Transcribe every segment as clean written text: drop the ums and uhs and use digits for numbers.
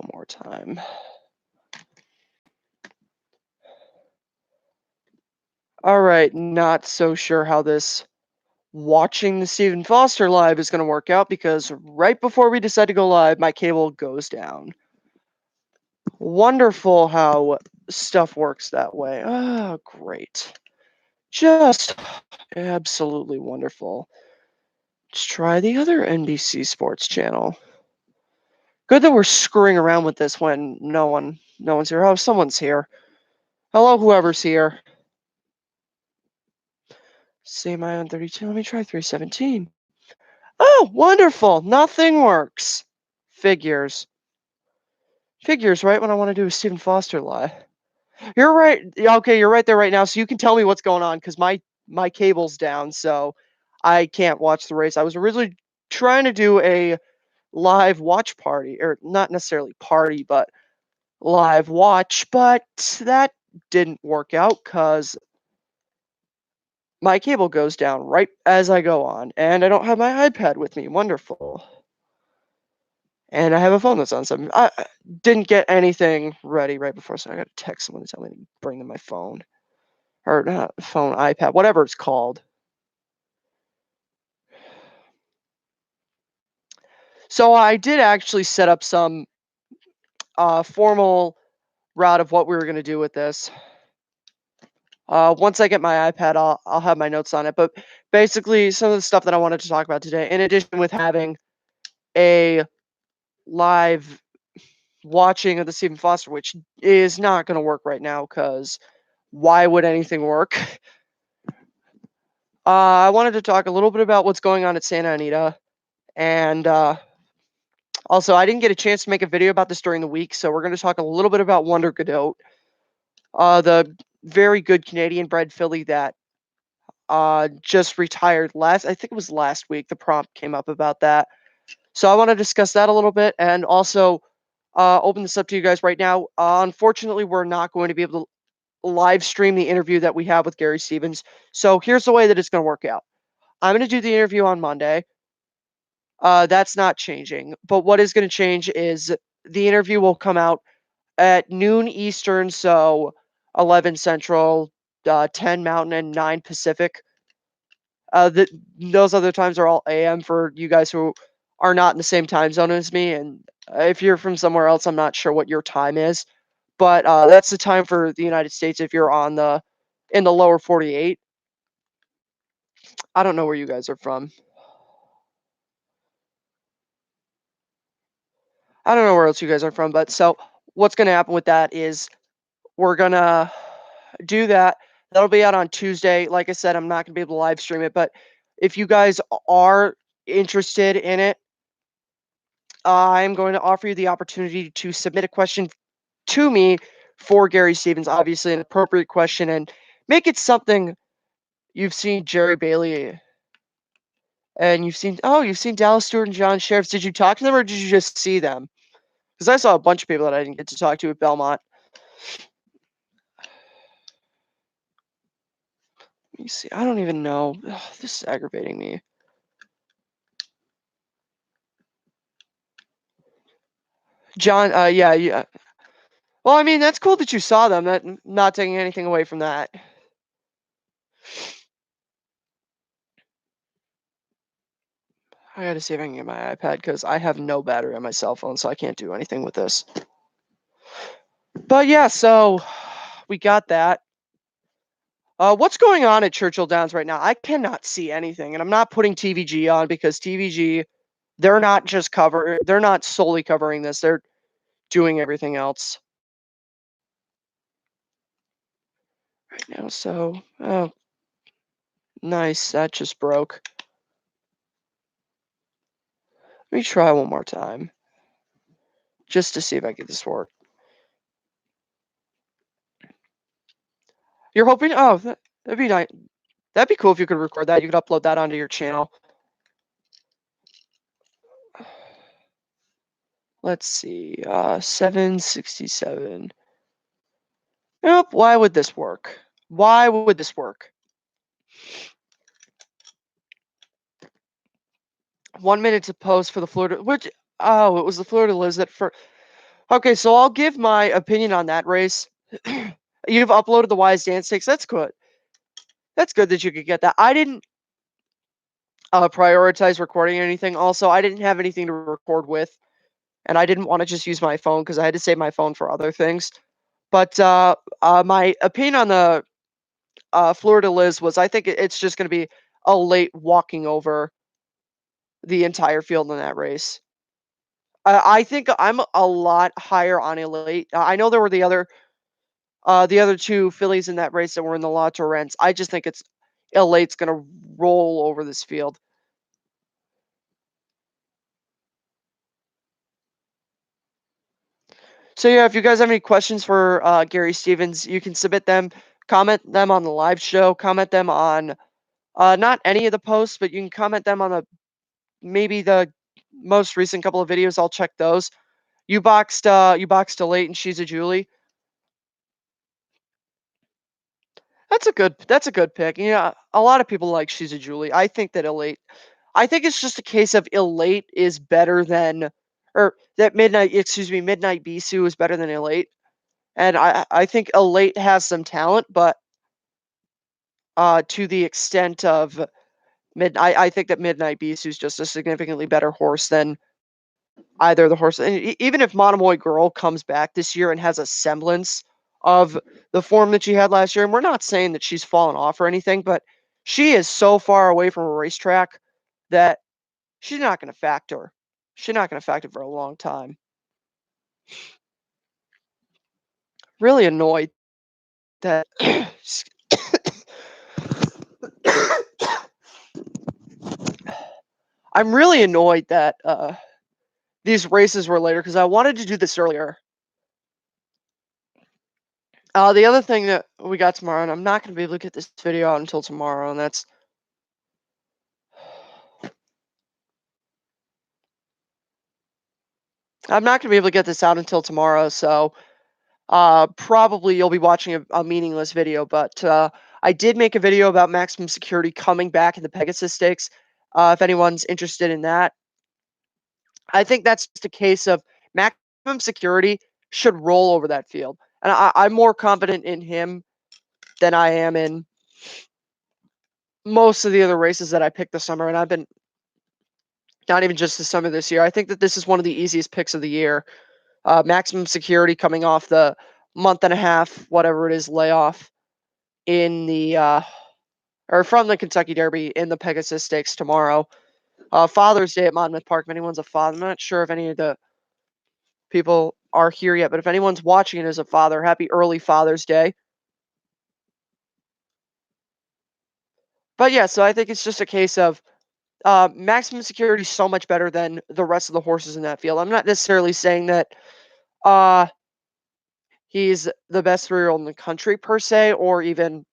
one more time. All right, not so sure how this watching the Stephen Foster live is going to work out because right before we decide to go live, my cable goes down. Wonderful how stuff works that way. Oh, great. Just absolutely wonderful. Let's try the other NBC Sports channel. Good that we're screwing around with this when no one's here. Oh, someone's here. Hello, whoever's here. See my on 32. Let me try 317. Oh, wonderful. Nothing works. Figures. Figures, right when I want to do a Stephen Foster live. You're right. Okay, you're right there right now. So you can tell me what's going on because my cable's down, so I can't watch the race. I was originally trying to do a live watch party, or not necessarily party, but live watch, but that didn't work out because my cable goes down right as I go on, and I don't have my iPad with me. Wonderful. And I have a phone that's on 7. I didn't get anything ready right before, so I got to text someone to tell me to bring them my phone. Or not phone, iPad, whatever it's called. So I did actually set up some formal route of what we were going to do with this. Once I get my iPad, I'll have my notes on it. But basically, some of the stuff that I wanted to talk about today, in addition with having a live watching of the Stephen Foster, which is not going to work right now because why would anything work? I wanted to talk a little bit about what's going on at Santa Anita, and also I didn't get a chance to make a video about this during the week, so we're going to talk a little bit about Wonder Godot, the very good Canadian-bred filly that just retired I think it was last week. The prompt came up about that, so I want to discuss that a little bit, and also open this up to you guys right now. Unfortunately, we're not going to be able to live stream the interview that we have with Gary Stevens. So here's the way that it's going to work out. I'm going to do the interview on Monday. That's not changing. But what is going to change is the interview will come out at noon Eastern, so 11 Central, 10 Mountain, and 9 Pacific. Those other times are all AM for you guys who are not in the same time zone as me. And if you're from somewhere else, I'm not sure what your time is. But that's the time for the United States if you're in the lower 48. I don't know where you guys are from. I don't know where else you guys are from, but so what's going to happen with that is we're going to do that. That'll be out on Tuesday. Like I said, I'm not going to be able to live stream it, but if you guys are interested in it, I'm going to offer you the opportunity to submit a question to me for Gary Stevens, obviously an appropriate question, and make it something you've seen Jerry Bailey and you've seen Dallas Stewart and John Sheriffs. Did you talk to them or did you just see them? Because I saw a bunch of people that I didn't get to talk to at Belmont. Let me see. I don't even know. Ugh, this is aggravating me. John, yeah. Well, I mean, that's cool that you saw them. That not taking anything away from that. I gotta see if I can get my iPad because I have no battery on my cell phone, so I can't do anything with this. But yeah, so we got that. What's going on at Churchill Downs right now? I cannot see anything, and I'm not putting TVG on because TVG, they're not solely covering this. They're doing everything else right now. So, oh, nice. That just broke. Let me try one more time just to see if I get this work. You're hoping? Oh, that'd be nice. That'd be cool if you could record that. You could upload that onto your channel. Let's see. 767. Nope. Why would this work? Why would this work? 1 minute to post for the Florida. It was the Florida Liz that for. Okay, so I'll give my opinion on that race. You've uploaded the Wise Dance takes. That's good. That's good that you could get that. I didn't prioritize recording anything. Also, I didn't have anything to record with, and I didn't want to just use my phone because I had to save my phone for other things. But my opinion on the Florida Liz was I think it's just going to be a late walking over the entire field in that race. I think I'm a lot higher on Elate. I know there were the other two fillies in that race that were in the La Torrents. I just think it's Elate's going to roll over this field. So yeah, if you guys have any questions for Gary Stevens, you can submit them, comment them on the live show, comment them on not any of the posts, but you can comment them on maybe the most recent couple of videos. I'll check those. You boxed Elate and She's a Julie. That's a good pick. Yeah, a lot of people like She's a Julie. I think that Elate. I think it's just a case of Elate is better than, or that Midnight Bisou is better than Elate, and I think Elate has some talent, but to the extent of I think that Midnight Bisou is just a significantly better horse than either of the horses. And even if Monomoy Girl comes back this year and has a semblance of the form that she had last year, and we're not saying that she's fallen off or anything, but she is so far away from a racetrack that she's not going to factor. She's not going to factor for a long time. Really annoyed that I'm really annoyed that these races were later because I wanted to do this earlier. The other thing that we got tomorrow, and I'm not going to be able to get this video out until tomorrow, and that's I'm not going to be able to get this out until tomorrow, so probably you'll be watching a meaningless video. But I did make a video about maximum security coming back in the Pegasus Stakes. If anyone's interested in that, I think that's just a case of maximum security should roll over that field, and I'm more confident in him than I am in most of the other races that I picked this summer, and I've been not even just the summer this year. I think that this is one of the easiest picks of the year. Maximum security coming off the month and a half, whatever it is, layoff in the or from the Kentucky Derby in the Pegasus Stakes tomorrow. Father's Day at Monmouth Park. If anyone's a father, I'm not sure if any of the people are here yet, but if anyone's watching it as a father, happy early Father's Day. But yeah, so I think it's just a case of maximum security is so much better than the rest of the horses in that field. I'm not necessarily saying that uh, he's the best 3-year-old in the country per se, or even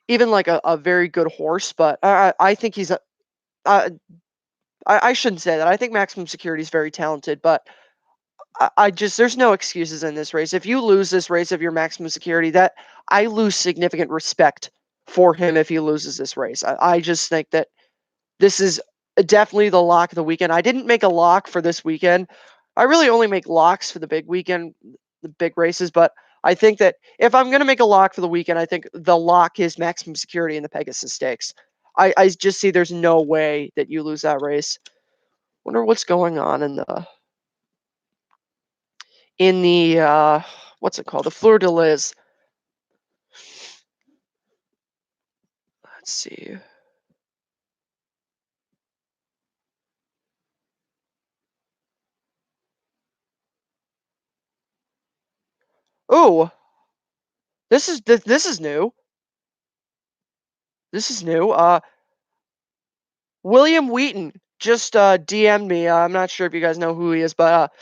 like a very good horse, but I think he's a. Uh, I shouldn't say that. I think maximum security is very talented, but I just there's no excuses in this race. If you lose this race of your maximum security, that I lose significant respect for him if he loses this race. I just think that this is definitely the lock of the weekend. I didn't make a lock for this weekend. I really only make locks for the big weekend, the big races, but I think that if I'm going to make a lock for the weekend, I think the lock is maximum security in the Pegasus Stakes. I just see there's no way that you lose that race. Wonder what's going on in the what's it called? The Fleur de Lis. Let's see. Oh, this is new. This is new. William Wheaton just DM'd me. I'm not sure if you guys know who he is, but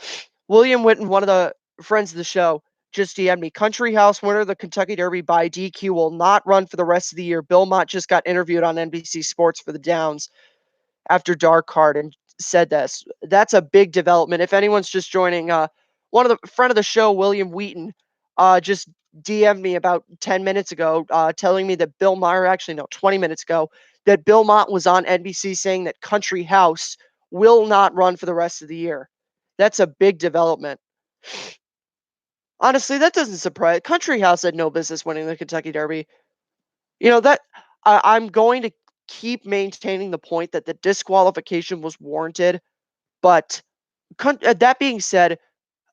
William Wheaton, one of the friends of the show, just DM'd me. Country House winner of the Kentucky Derby by DQ will not run for the rest of the year. Bill Mott just got interviewed on NBC Sports for the Downs after Dark Card and said this. That's a big development. If anyone's just joining, one of the friend of the show, William Wheaton, just DM'd me about 10 minutes ago, telling me that Bill Maher, actually no, 20 minutes ago, that Bill Mott was on NBC saying that Country House will not run for the rest of the year. That's a big development. Honestly, that doesn't surprise. Country House had no business winning the Kentucky Derby. You know that I'm going to keep maintaining the point that the disqualification was warranted, but that being said,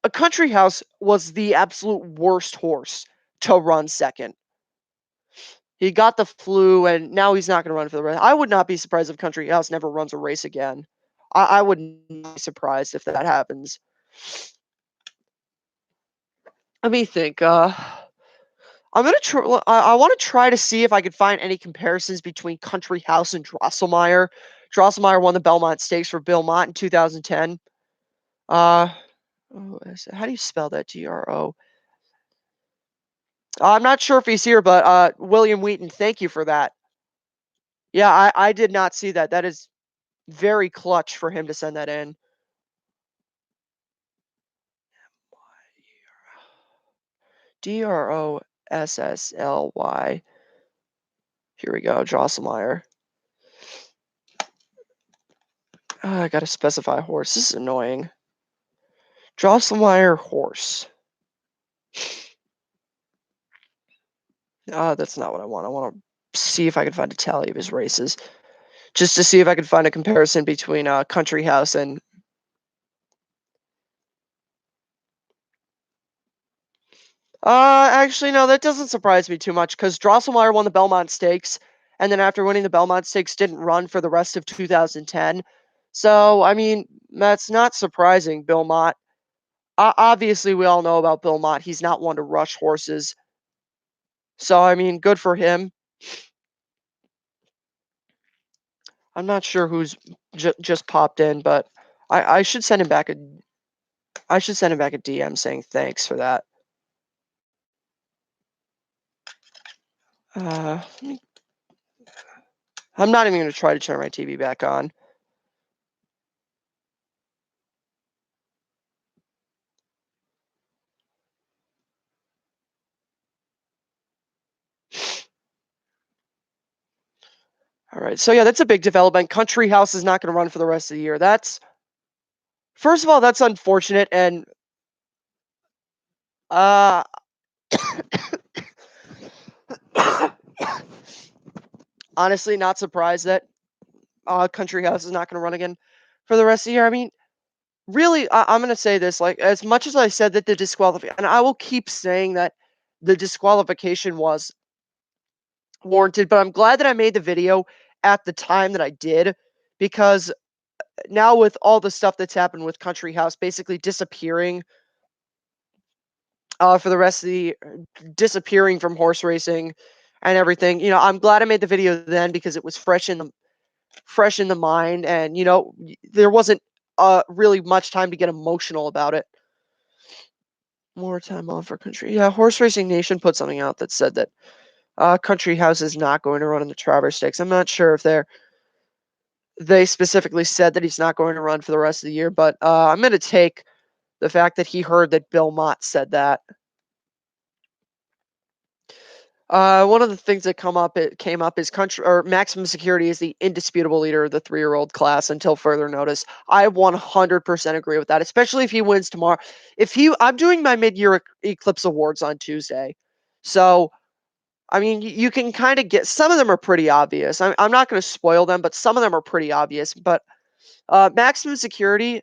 a Country House was the absolute worst horse to run second. He got the flu, and now he's not going to run for the race. I would not be surprised if Country House never runs a race again. I would not be surprised if that happens. Let me think. I'm gonna try. I want to try to see if I could find any comparisons between Country House and Drosselmeyer. Drosselmeyer won the Belmont Stakes for Bill Mott in 2010. Uh, how do you spell that? Dro. I'm not sure if he's here, but William Wheaton, thank you for that. Yeah, I did not see that. That is very clutch for him to send that in. Drosssly. Here we go, Drosselmeyer. I gotta specify horse. This is annoying. Drosselmeyer horse. That's not what I want. I want to see if I can find a tally of his races, just to see if I can find a comparison between Country House and. Actually, no, that doesn't surprise me too much because Drosselmeyer won the Belmont Stakes, and then after winning the Belmont Stakes, didn't run for the rest of 2010. So, I mean, that's not surprising. Bill Mott. Obviously, we all know about Bill Mott. He's not one to rush horses. So, I mean, good for him. I'm not sure who's just popped in, but I should send him back a DM saying thanks for that. I'm not even going to try to turn my TV back on. All right, so yeah, that's a big development. Country House is not going to run for the rest of the year. First of all, that's unfortunate, and uh, honestly, not surprised that Country House is not going to run again for the rest of the year. I mean, really, I'm going to say this: like, as much as I said that the disqualification, and I will keep saying that the disqualification was warranted, but I'm glad that I made the video at the time that I did, because now with all the stuff that's happened with Country House basically disappearing for the rest of the disappearing from horse racing and everything, I'm glad I made the video then because it was fresh in the mind, and there wasn't really much time to get emotional about it. More time off for Country. Yeah, Horse Racing Nation put something out that said that Country House is not going to run in the Travers Stakes. I'm not sure if they specifically said that he's not going to run for the rest of the year, but I'm going to take the fact that he heard that Bill Mott said that. One of the things that came up is country or Maximum Security is the indisputable leader of the 3-year-old class until further notice. I 100% agree with that, especially if he wins tomorrow. I'm doing my mid-year Eclipse Awards on Tuesday, so I mean you can kind of get some of them are pretty obvious. I'm not going to spoil them, but some of them are pretty obvious. But Maximum Security,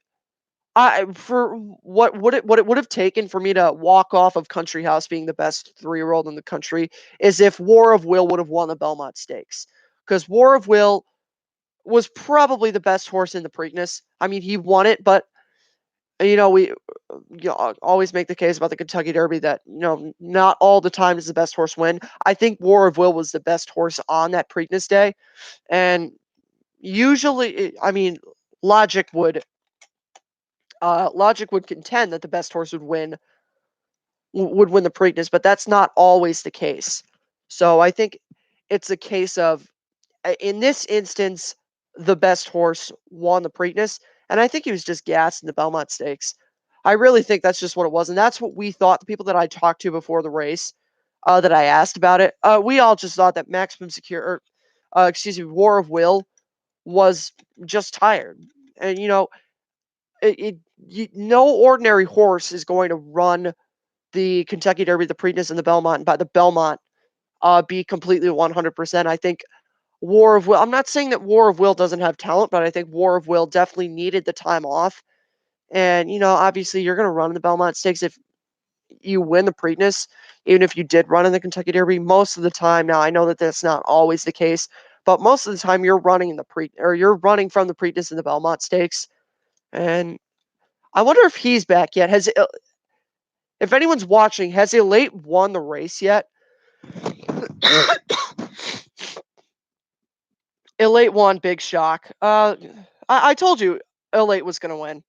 for what it would have taken for me to walk off of Country House being the best 3-year-old in the country is if War of Will would have won the Belmont Stakes, because War of Will was probably the best horse in the Preakness. I mean, he won it, but we always make the case about the Kentucky Derby that not all the time does the best horse win. I think War of Will was the best horse on that Preakness day, and usually, I mean, logic would contend that the best horse would win the Preakness, but that's not always the case. So I think it's a case of, in this instance, the best horse won the Preakness, and I think he was just gassed in the Belmont Stakes. I really think that's just what it was, and that's what we thought. The people that I talked to before the race, that I asked about it, we all just thought that War of Will was just tired, and it no ordinary horse is going to run the Kentucky Derby, the Preakness, and the Belmont, and by the Belmont, be completely 100%. I think War of Will. I'm not saying that War of Will doesn't have talent, but I think War of Will definitely needed the time off. And obviously, you're going to run the Belmont Stakes if you win the Preakness, even if you did run in the Kentucky Derby. Most of the time, now I know that that's not always the case, but most of the time you're running in the you're running from the Preakness and the Belmont Stakes. And I wonder if he's back yet. If anyone's watching, has Elate won the race yet? Elate won, big shock. I told you Elate was going to win.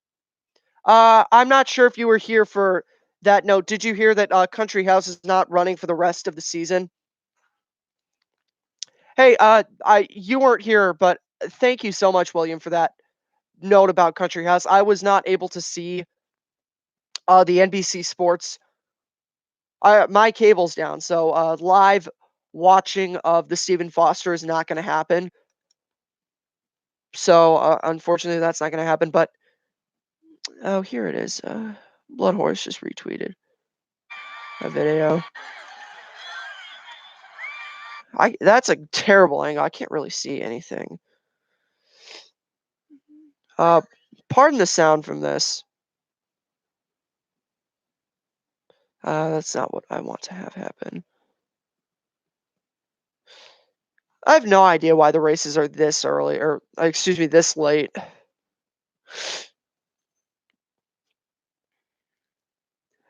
I'm not sure if you were here for that note. Did you hear that Country House is not running for the rest of the season? Hey, you weren't here, but thank you so much, William, for that note about Country House. I was not able to see the NBC Sports. My cable's down, so live watching of the Stephen Foster is not going to happen. So unfortunately, that's not going to happen. But oh, here it is. Blood Horse just retweeted a video. That's a terrible angle. I can't really see anything. Pardon the sound from this. That's not what I want to have happen. I have no idea why the races are this early, or excuse me, this late.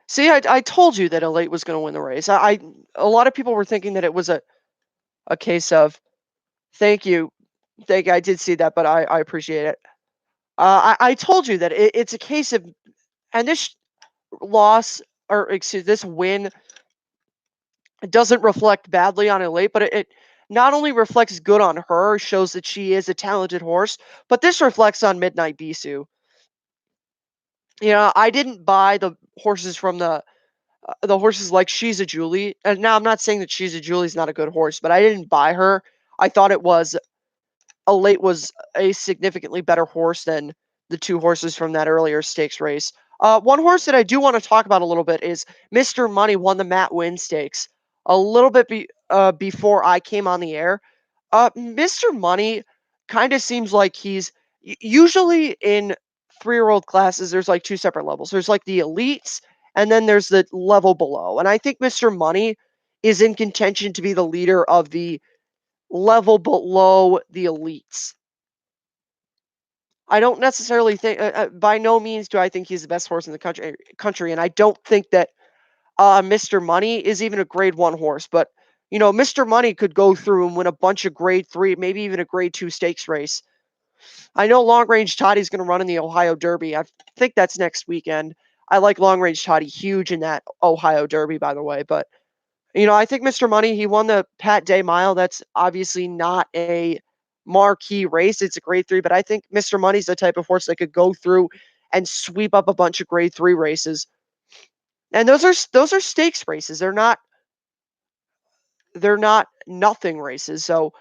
See, I told you that Elate was going to win the race. A lot of people were thinking that it was a case of thank you. I did see that, but I appreciate it. I told you that it's a case of, and this loss, or excuse this win, it doesn't reflect badly on Elate, but it not only reflects good on her, shows that she is a talented horse, but this reflects on Midnight Bisou. I didn't buy the horses from the horses like She's a Julie. And now I'm not saying that She's a Julie's not a good horse, but I didn't buy her. I thought Elate was a significantly better horse than the two horses from that earlier stakes race. One horse that I do want to talk about a little bit is Mr. Money won the Matt Winn Stakes a little bit before I came on the air. Mr. Money kind of seems like he's usually in 3-year-old classes. There's like two separate levels. There's like the elites, and then there's the level below. And I think Mr. Money is in contention to be the leader of the level below the elites. I don't necessarily think, by no means do I think he's the best horse in the country, and I don't think that Mr. Money is even a grade 1 horse. But Mr. Money could go through and win a bunch of grade 3, maybe even a grade 2 stakes race. I know Long Range Toddy's going to run in the Ohio Derby. I think that's next weekend. I like Long Range Toddy huge in that Ohio Derby, by the way. But I think Mr. Money, he won the Pat Day Mile. That's obviously not a marquee race. It's a grade 3, but I think Mr. Money's the type of horse that could go through and sweep up a bunch of grade 3 races. And those are stakes races. They're not nothing races. So,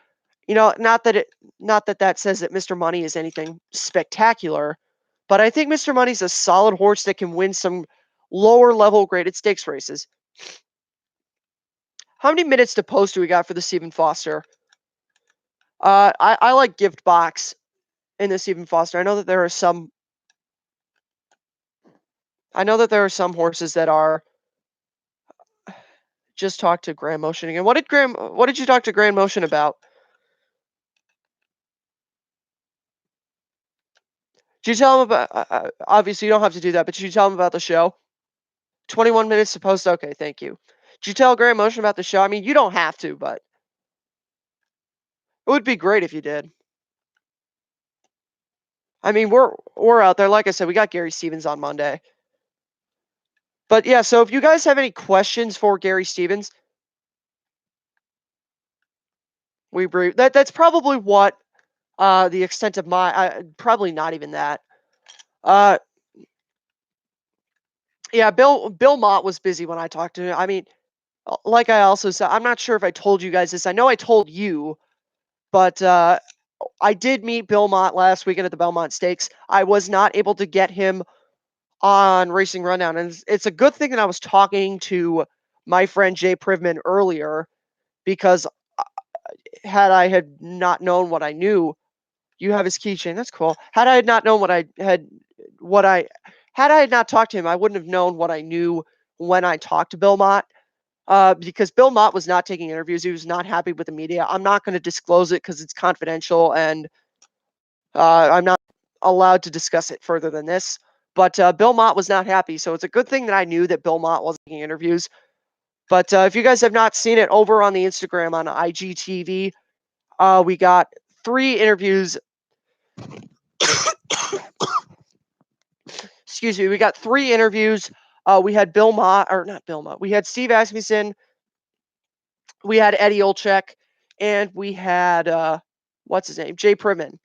not that says that Mr. Money is anything spectacular, but I think Mr. Money's a solid horse that can win some lower level graded stakes races. How many minutes to post do we got for the Stephen Foster? I like gift box in the Stephen Foster. I know that there are some horses that are just talk to Grand Motion again. What did you talk to Grand Motion about? Did you tell him about obviously you don't have to do that, but did you tell him about the show? 21 minutes to post. Okay, thank you. Did you tell Grand Motion about the show? I mean, you don't have to, but it would be great if you did. I mean, we're out there. Like I said, we got Gary Stevens on Monday. But yeah, so if you guys have any questions for Gary Stevens, we brief. That's probably what the extent of my probably not even that. Yeah, Bill Mott was busy when I talked to him. I mean, like I also said, I'm not sure if I told you guys this. I know I told you, but I did meet Bill Mott last weekend at the Belmont Stakes. I was not able to get him on Racing Rundown, and it's a good thing that I was talking to my friend Jay Privman earlier because had I had not known what I knew, you have his keychain. That's cool. Had I had not known what I had I had not talked to him, I wouldn't have known what I knew when I talked to Bill Mott. Because Bill Mott was not taking interviews. He was not happy with the media. I'm not going to disclose it because it's confidential and I'm not allowed to discuss it further than this. But Bill Mott was not happy. So it's a good thing that I knew that Bill Mott wasn't taking interviews. But if you guys have not seen it over on the Instagram on IGTV, we got 3 interviews. Excuse me. We got 3 interviews. We had Bill Mott, or not Bill Mott. We had Steve Asmussen. We had Eddie Olczyk, and we had what's his name? Jay Privman.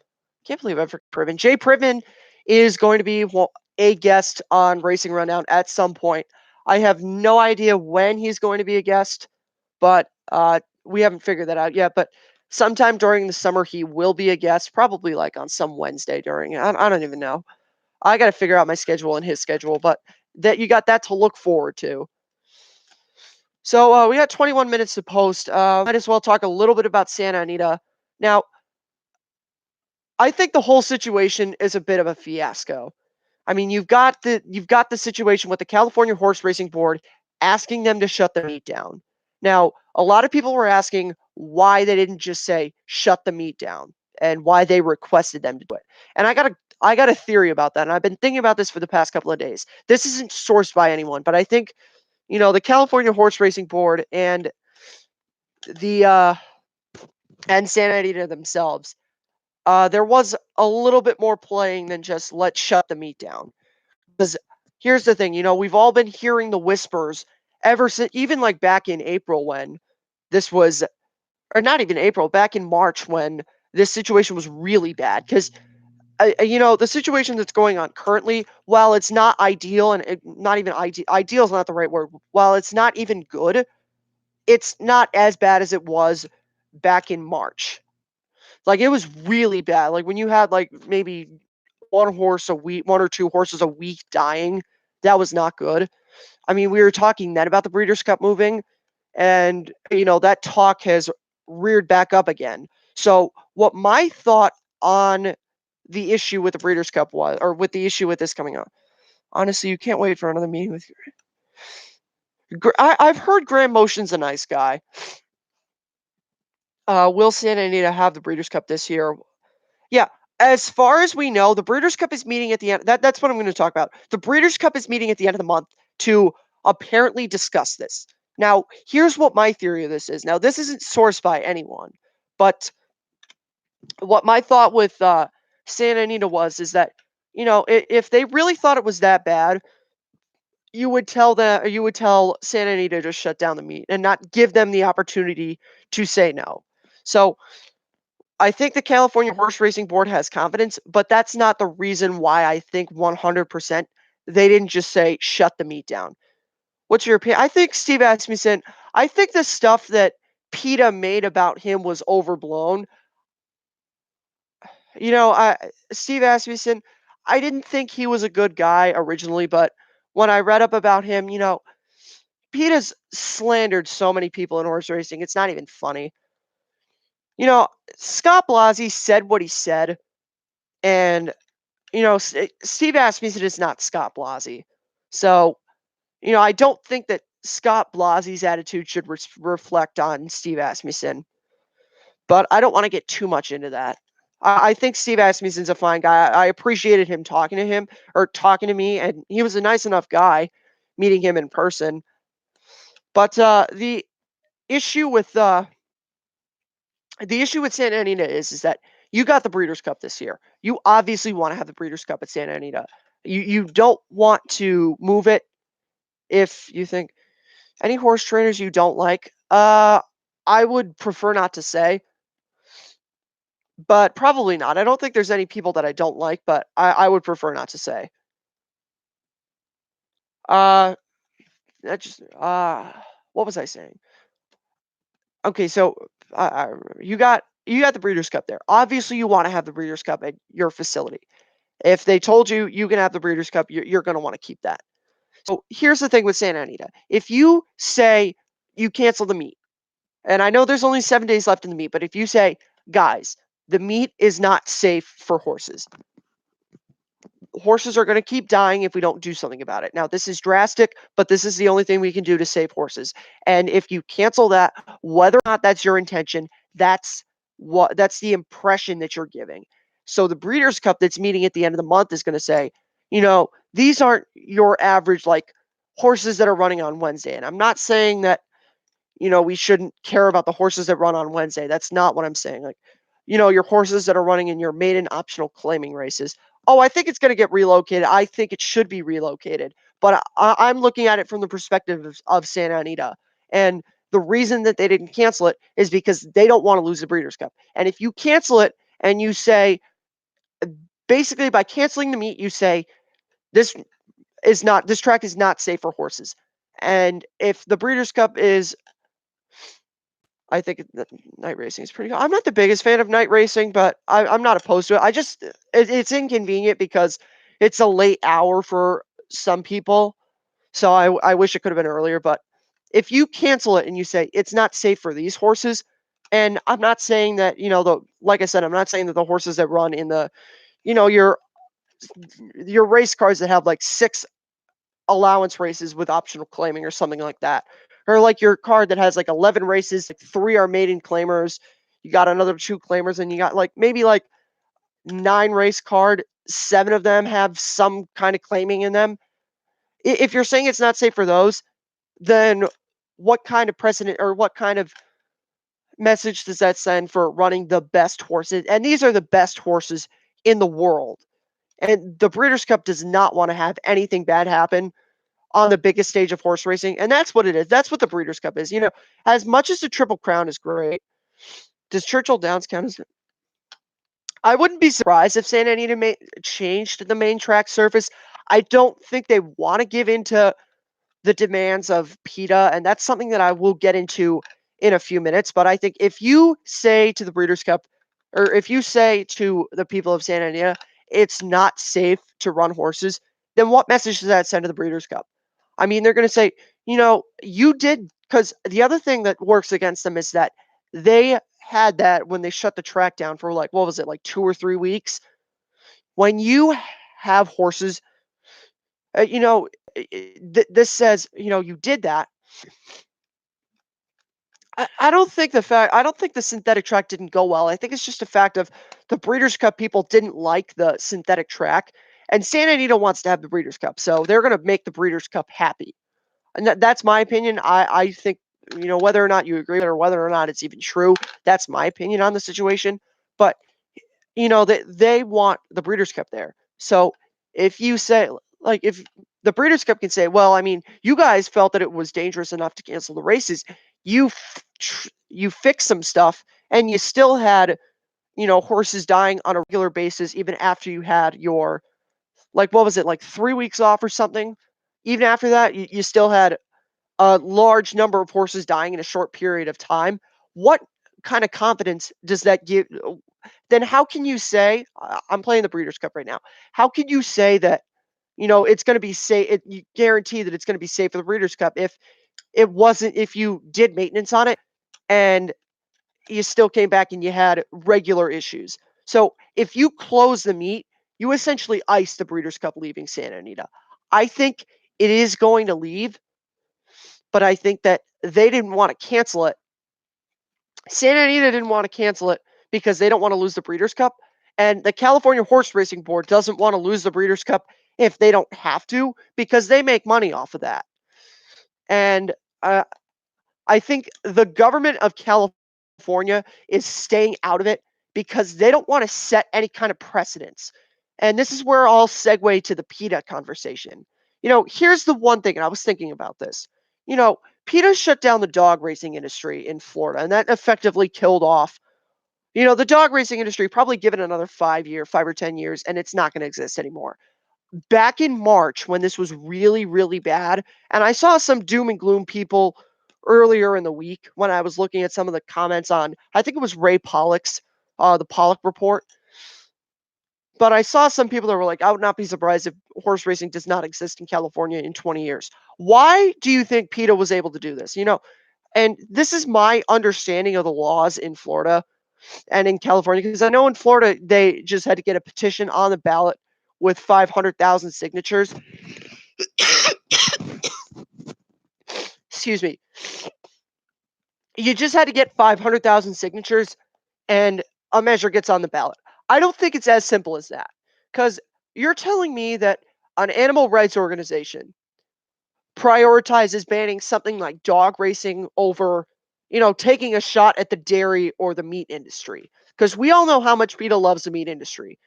Can't believe I forgot Privman. Jay Privman is going to be a guest on Racing Rundown at some point. I have no idea when he's going to be a guest, but we haven't figured that out yet. But sometime during the summer, he will be a guest, probably like on some Wednesday during. I don't even know. I got to figure out my schedule and his schedule, but that you got that to look forward to. So we got 21 minutes to post. Might as well talk a little bit about Santa Anita. Now, I think the whole situation is a bit of a fiasco. I mean, you've got the situation with the California Horse Racing Board asking them to shut the meet down. Now, a lot of people were asking why they didn't just say shut the meet down and why they requested them to do it. And I got a theory about that, and I've been thinking about this for the past couple of days. This isn't sourced by anyone, but I think the California Horse Racing Board the and Santa Anita themselves, there was a little bit more playing than just let's shut the meet down. Because here's the thing, we've all been hearing the whispers ever since, even like back in April when this was, or not even April, back in March when this situation was really bad. Because the situation that's going on currently, while it's not ideal and not even ideal is not the right word. While it's not even good, it's not as bad as it was back in March. Like it was really bad. Like when you had like maybe one horse a week, 1 or 2 horses a week dying, that was not good. I mean, we were talking then about the Breeders' Cup moving, and that talk has reared back up again. So, what my thought on the issue with the Breeders' Cup was, or with the issue with this coming up, honestly, you can't wait for another meeting with. I've heard Graham Motion's a nice guy. Will Santa Anita have the Breeders' Cup this year? Yeah, as far as we know, the Breeders' Cup is meeting at the end. That's what I'm going to talk about. The Breeders' Cup is meeting at the end of the month to apparently discuss this. Now, here's what my theory of this is. Now, this isn't sourced by anyone, but what my thought with Santa Anita was is that if they really thought it was that bad, you would tell Santa Anita to shut down the meet and not give them the opportunity to say no. So I think the California Horse Racing Board has confidence, but that's not the reason why I think 100% they didn't just say shut the meet down. What's your opinion? I think Steve Asmussen, I think the stuff that PETA made about him was overblown. Steve Asmussen, I didn't think he was a good guy originally, but when I read up about him, PETA's slandered so many people in horse racing. It's not even funny. Scott Blasi said what he said, and Steve Asmussen is not Scott Blasi. So, I don't think that Scott Blasi's attitude should reflect on Steve Asmussen. But I don't want to get too much into that. I think Steve Asmussen's a fine guy. I appreciated him talking to me, and he was a nice enough guy meeting him in person. But the issue with Santa Anita is that you got the Breeders' Cup this year. You obviously want to have the Breeders' Cup at Santa Anita. You don't want to move it if you think any horse trainers you don't like. I would prefer not to say, but probably not. I don't think there's any people that I don't like, but I would prefer not to say. Uh, that just what was I saying? Okay, so you got the Breeders' Cup there. Obviously, you want to have the Breeders' Cup at your facility. If they told you you can have the Breeders' Cup, you're going to want to keep that. So here's the thing with Santa Anita. If you say you cancel the meet, and I know there's only 7 days left in the meet, but if you say, guys, the meet is not safe for horses, horses are going to keep dying if we don't do something about it. Now, this is drastic, but this is the only thing we can do to save horses. And if you cancel that, whether or not that's your intention, that's the impression that you're giving. So the Breeders' Cup that's meeting at the end of the month is going to say, these aren't your average like horses that are running on Wednesday. And I'm not saying that we shouldn't care about the horses that run on Wednesday. That's not what I'm saying. Like, your horses that are running in your maiden optional claiming races. Oh, I think it's going to get relocated. I think it should be relocated. But I'm looking at it from the perspective of Santa Anita. And the reason that they didn't cancel it is because they don't want to lose the Breeders' Cup. And if you cancel it and you say, basically by canceling the meet, you say, this track is not safe for horses. And if the Breeders' Cup is night racing is pretty cool. I'm not the biggest fan of night racing, but I'm not opposed to it. It's inconvenient because it's a late hour for some people. So I wish it could have been earlier. But if you cancel it and you say it's not safe for these horses, and I'm not saying that, like I said, I'm not saying that the horses that run in the, your race cars that have like 6 allowance races with optional claiming or something like that. Or like your card that has like 11 races, like 3 are maiden claimers, you got another 2 claimers, and you got like maybe like 9 race card, 7 of them have some kind of claiming in them. If you're saying it's not safe for those, then what kind of precedent or what kind of message does that send for running the best horses? And these are the best horses in the world. And the Breeders' Cup does not want to have anything bad happen on the biggest stage of horse racing, and that's what it is. That's what the Breeders' Cup is. As much as the Triple Crown is great, does Churchill Downs count as? I wouldn't be surprised if Santa Anita changed the main track surface. I don't think they want to give into the demands of PETA, and that's something that I will get into in a few minutes. But I think if you say to the Breeders' Cup, or if you say to the people of Santa Anita, it's not safe to run horses, then what message does that send to the Breeders' Cup? I mean, they're going to say, you did, because the other thing that works against them is that they had that when they shut the track down for like, what was it, like 2 or 3 weeks? When you have horses, this says, you did that. I don't think the synthetic track didn't go well. I think it's just a fact of the Breeders' Cup people didn't like the synthetic track, and Santa Anita wants to have the Breeders' Cup, so they're going to make the Breeders' Cup happy. And that's my opinion. I think, whether or not you agree with it or whether or not it's even true, that's my opinion on the situation. But they want the Breeders' Cup there. So if you say, like, if the Breeders' Cup can say, well, I mean, you guys felt that it was dangerous enough to cancel the races, you fixed some stuff, and you still had, horses dying on a regular basis even after you had your, like, what was it, like 3 weeks off or something. Even after that, you still had a large number of horses dying in a short period of time. What kind of confidence does that give? Then how can you say, I'm playing the Breeders' Cup right now? How can you say that, it's going to be safe? You guarantee that it's going to be safe for the Breeders' Cup if it wasn't, if you did maintenance on it and you still came back and you had regular issues. So if you close the meet, you essentially ice the Breeders' Cup leaving Santa Anita. I think it is going to leave, but I think that they didn't want to cancel it. Santa Anita didn't want to cancel it because they don't want to lose the Breeders' Cup. And the California Horse Racing Board doesn't want to lose the Breeders' Cup if they don't have to, because they make money off of that. And I think the government of California is staying out of it because they don't want to set any kind of precedence. And this is where I'll segue to the PETA conversation. Here's the one thing, and I was thinking about this. PETA shut down the dog racing industry in Florida, and that effectively killed off, the dog racing industry. Probably given another 5 or 10 years, and it's not going to exist anymore. Back in March, when this was really, really bad, and I saw some doom and gloom people earlier in the week when I was looking at some of the comments on, I think it was Ray Pollock's, the Pollock report. But I saw some people that were like, I would not be surprised if horse racing does not exist in California in 20 years. Why do you think PETA was able to do this? And this is my understanding of the laws in Florida and in California, because I know in Florida they just had to get a petition on the ballot with 500,000 signatures. Excuse me. You just had to get 500,000 signatures and a measure gets on the ballot. I don't think it's as simple as that. Because you're telling me that an animal rights organization prioritizes banning something like dog racing over, taking a shot at the dairy or the meat industry. Because we all know how much PETA loves the meat industry.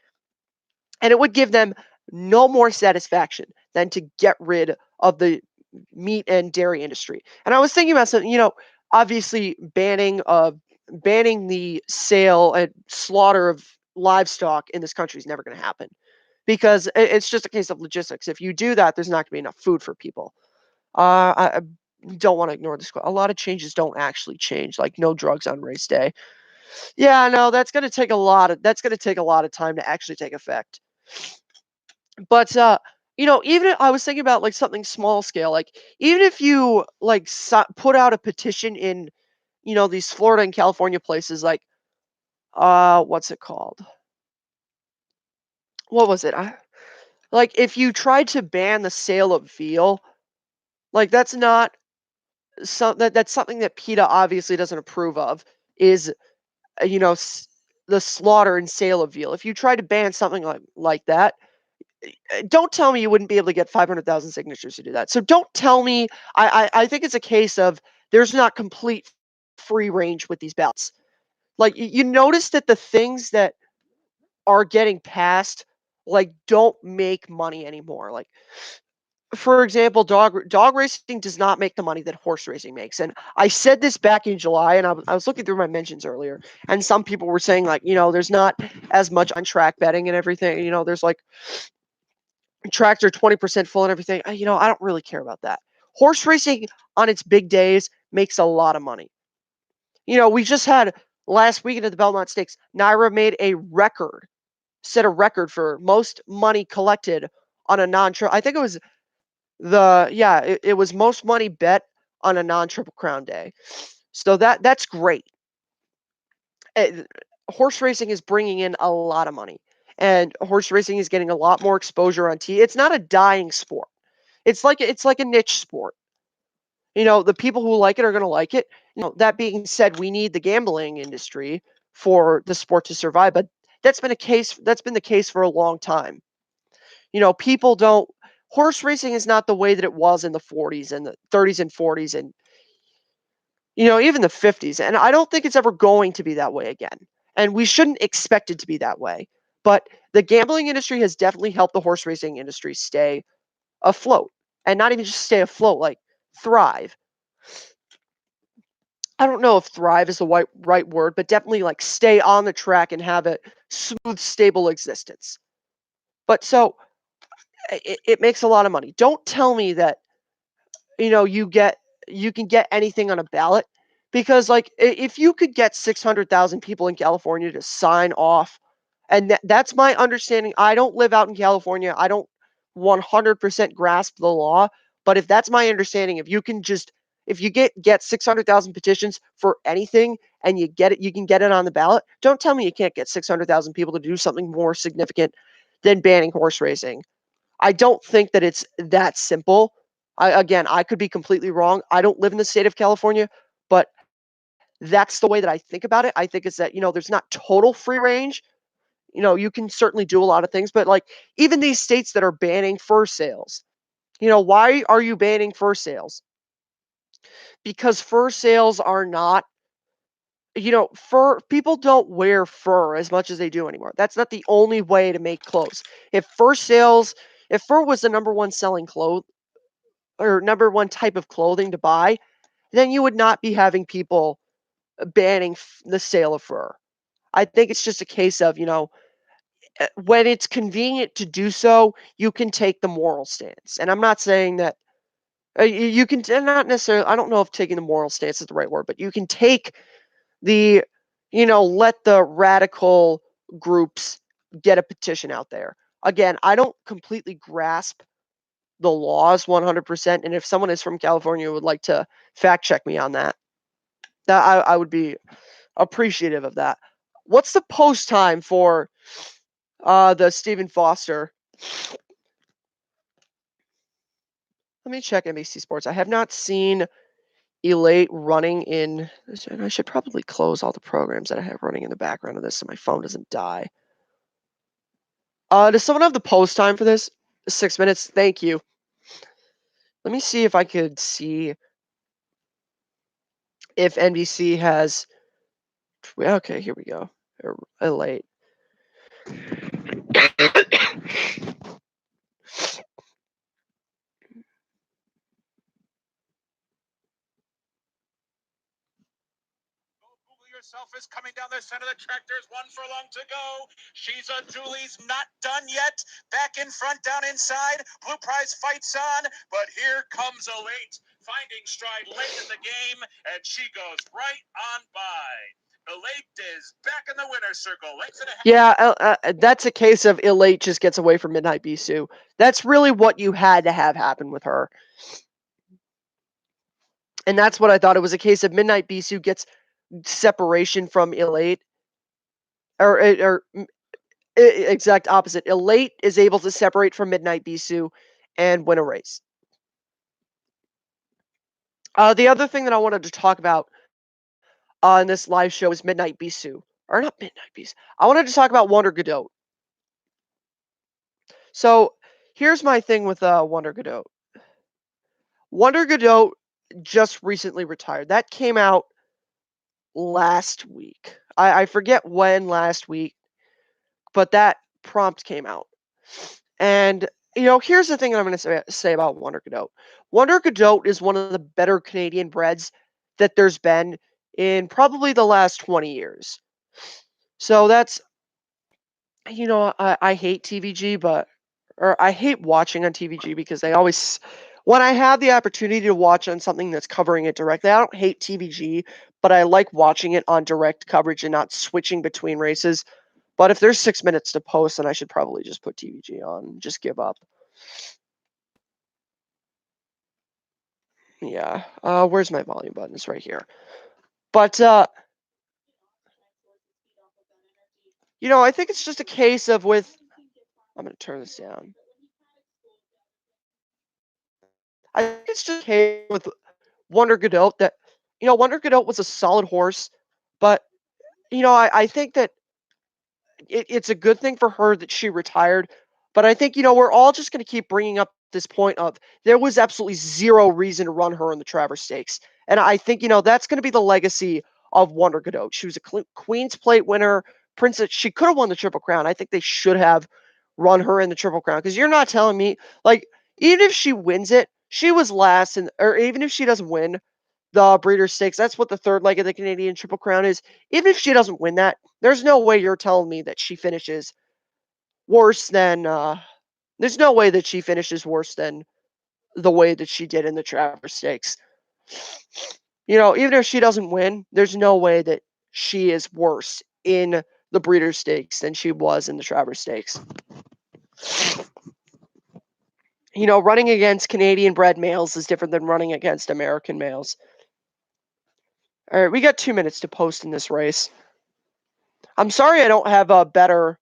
And it would give them no more satisfaction than to get rid of the meat and dairy industry. And I was thinking about something, obviously banning the sale and slaughter of livestock in this country is never going to happen because it's just a case of logistics. If you do that, there's not going to be enough food for people. I don't want to ignore this. A lot of changes don't actually change, like no drugs on race day. Yeah, no, that's going to take a lot of time to actually take effect. But even if I was thinking about like something small scale, like even if you like put out a petition in, these Florida and California places, like what's it called? What was it? Like if you tried to ban the sale of veal, like that's not that's something that PETA obviously doesn't approve of. Is you know s- the slaughter and sale of veal. If you try to ban something like that, don't tell me you wouldn't be able to get 500,000 signatures to do that. So don't tell me. I think it's a case of there's not complete free range with these ballots. Like you notice that the things that are getting passed like don't make money anymore. Like for example, dog racing does not make the money that horse racing makes. And I said this back in July, and I was looking through my mentions earlier, and some people were saying like, there's not as much on track betting and everything. There's like tracks are 20% full and everything. I don't really care about that. Horse racing on its big days makes a lot of money. We just had last weekend at the Belmont Stakes, Naira set a record for most money collected on a non-triple. I think it was it was most money bet on a non-triple crown day. So that's great. Uh, Horse racing is bringing in a lot of money, and horse racing is getting a lot more exposure on TV. It's not a dying sport. It's like a niche sport. The people who like it are going to like it. That being said, we need the gambling industry for the sport to survive, but that's been the case for a long time. People don't horse racing is not the way that it was in the 40s and the 30s and 40s and even the 50s, and I don't think it's ever going to be that way again. And we shouldn't expect it to be that way. But the gambling industry has definitely helped the horse racing industry stay afloat, and not even just stay afloat, like thrive. I don't know if thrive is the right word, but definitely like stay on the track and have a smooth, stable existence. But so it makes a lot of money. Don't tell me that you know you can get anything on a ballot, because like if you could get 600,000 people in California to sign off, and that's my understanding. I don't live out in California. I don't 100% grasp the law, but if that's my understanding, if you get 600,000 petitions for anything and you can get it on the ballot. Don't tell me you can't get 600,000 people to do something more significant than banning horse racing. I don't think that it's that simple. Again, I could be completely wrong. I don't live in the state of California, but that's the way that I think about it. I think it's that, there's not total free range. You can certainly do a lot of things, but like even these states that are banning fur sales, why are you banning fur sales? Because fur sales are not, fur people don't wear fur as much as they do anymore. That's not the only way to make clothes. If fur was the number one selling clothes or number one type of clothing to buy, then you would not be having people banning the sale of fur. I think it's just a case of, when it's convenient to do so, you can take the moral stance. And I'm not saying that you can not necessarily, I don't know if taking the moral stance is the right word, but you can take the, let the radical groups get a petition out there. Again, I don't completely grasp the laws 100%, and if someone is from California would like to fact check me on that, I would be appreciative of that. What's the post time for the Stephen Foster? Let me check NBC Sports. I have not seen Elate running in, and I should probably close all the programs that I have running in the background of this so my phone doesn't die. Does someone have the post time for this? 6 minutes. Thank you. Let me see if I could see if NBC has. Okay, here we go. Elate. Yourself is coming down the center of the track. There's one furlong to go. She's a Julie's not done yet. Back in front, down inside. Blue Prize fights on, but here comes Elate, finding stride late in the game, and she goes right on by. Elate is back in the winner's circle. Yeah, that's a case of Elate just gets away from Midnight Bisou. That's really what you had to have happen with her. And that's what I thought. It was a case of Midnight Bisou gets separation from Elate. Or exact opposite. Elate is able to separate from Midnight Bisou and win a race. The other thing that I wanted to talk about in this live show is Midnight Bisou. Or not Midnight Bisou. I wanted to talk about Wonder Godot. So here's my thing with Wonder Godot. Wonder Godot just recently retired. That came out last week. I forget when last week, but that prompt came out. And, here's the thing that I'm going to say about Wonder Godot. Wonder Godot is one of the better Canadian breds that there's been in probably the last 20 years. So that's, I hate TVG, or I hate watching on TVG because they always, when I have the opportunity to watch on something that's covering it directly, I don't hate TVG, but I like watching it on direct coverage and not switching between races. But if there's 6 minutes to post, then I should probably just put TVG on and just give up. Yeah. Where's my volume button? It's right here. But, I think it's just a case of I'm going to turn this down. I think it's just a case with Wonder Godot that, Wonder Godot was a solid horse, but, I think that it's a good thing for her that she retired. But I think, we're all just going to keep bringing up this point of there was absolutely zero reason to run her in the Travers Stakes. And I think, that's going to be the legacy of Wonder Godot. She was a Queen's Plate winner, Princess. She could have won the Triple Crown. I think they should have run her in the Triple Crown because you're not telling me, like, even if she wins it, she was last, or even if she doesn't win the Breeders' Stakes, that's what the third leg of the Canadian Triple Crown is. Even if she doesn't win that, there's no way you're telling me that she finishes worse than. There's no way that she finishes worse than the way that she did in the Travers Stakes. Even if she doesn't win, there's no way that she is worse in the Breeders' Stakes than she was in the Travers Stakes. Running against Canadian bred males is different than running against American males. All right, we got 2 minutes to post in this race. I'm sorry I don't have a better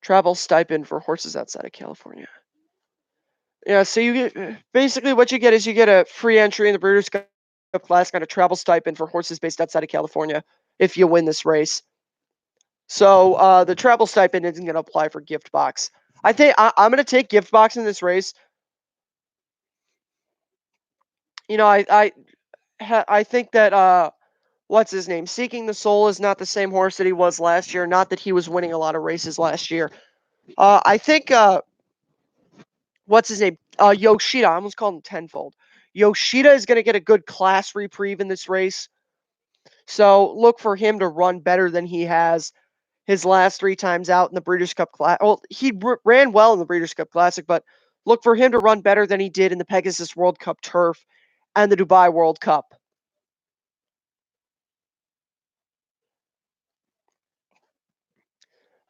travel stipend for horses outside of California. Yeah, so you get basically what you get is you get a free entry in the Breeders' Cup Classic and a travel stipend for horses based outside of California if you win this race. So the travel stipend isn't going to apply for gift box. I think I'm going to take gift box in this race. I think that what's his name? Seeking the Soul is not the same horse that he was last year. Not that he was winning a lot of races last year. I think what's his name? Yoshida. I almost called him Tenfold. Yoshida is going to get a good class reprieve in this race. So look for him to run better than he has his last 3 times out in the Breeders' Cup Classic. Well, he ran well in the Breeders' Cup Classic, but look for him to run better than he did in the Pegasus World Cup Turf and the Dubai World Cup.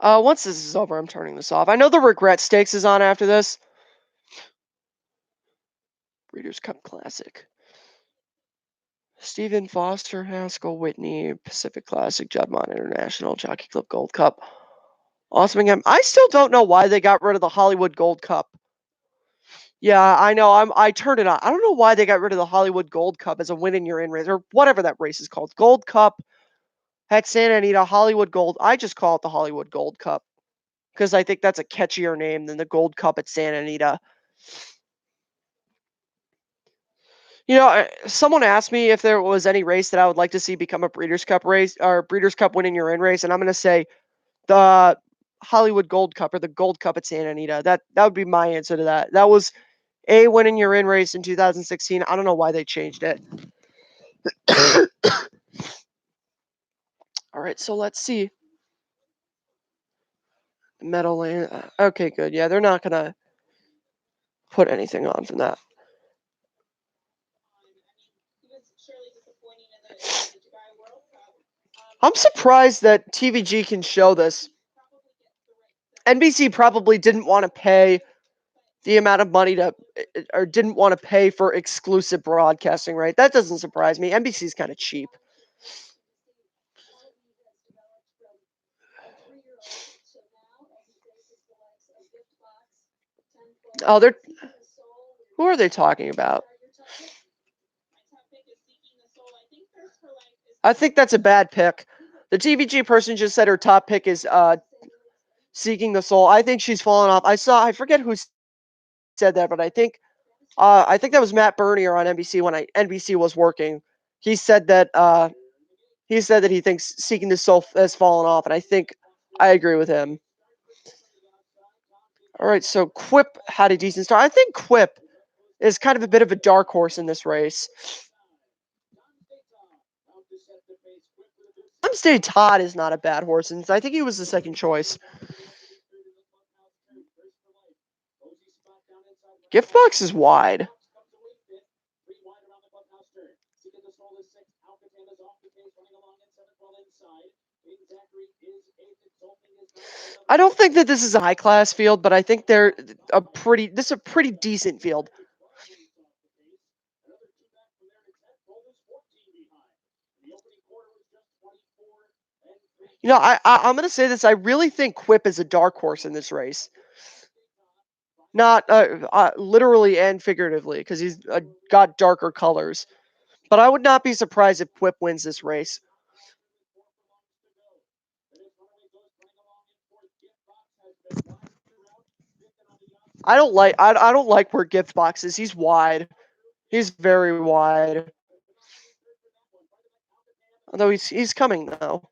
Once this is over, I'm turning this off. I know the Regret Stakes is on after this. Breeders' Cup Classic. Stephen Foster, Haskell, Whitney, Pacific Classic, Juddmonte International, Jockey Club Gold Cup. Awesomingham. I still don't know why they got rid of the Hollywood Gold Cup. Yeah, I know. I turned it on. I don't know why they got rid of the Hollywood Gold Cup as a win in your in race or whatever that race is called. Gold Cup at Santa Anita, Hollywood Gold. I just call it the Hollywood Gold Cup because I think that's a catchier name than the Gold Cup at Santa Anita. Someone asked me if there was any race that I would like to see become a Breeders' Cup race or Breeders' Cup win in your in race, and I'm going to say the Hollywood Gold Cup or the Gold Cup at Santa Anita. That would be my answer to that. That was a win in your in race in 2016. I don't know why they changed it. All right, so let's see. Meadowland. Okay, good. Yeah, they're not gonna put anything on from that. I'm surprised that TVG can show this. NBC probably didn't want to pay the amount of money or didn't want to pay for exclusive broadcasting, right? That doesn't surprise me. NBC's kind of cheap. Oh, who are they talking about? I think that's a bad pick. The TVG person just said her top pick is Seeking the Soul. I think she's fallen off. I forget who said that, but I think that was Matt Bernier on NBC when NBC was working. He said that he thinks Seeking the Soul has fallen off, and I think I agree with him. All right, so Quip had a decent start. I think Quip is kind of a bit of a dark horse in this race. Stay Todd is not a bad horse, and I think he was the second choice. Gift box is wide. I don't think that this is a high class field, but I think this is a pretty decent field. I'm going to say this. I really think Quip is a dark horse in this race. Not literally and figuratively, because he's got darker colors. But I would not be surprised if Quip wins this race. I don't like where Gift Box is. He's wide. He's very wide. Although he's coming though.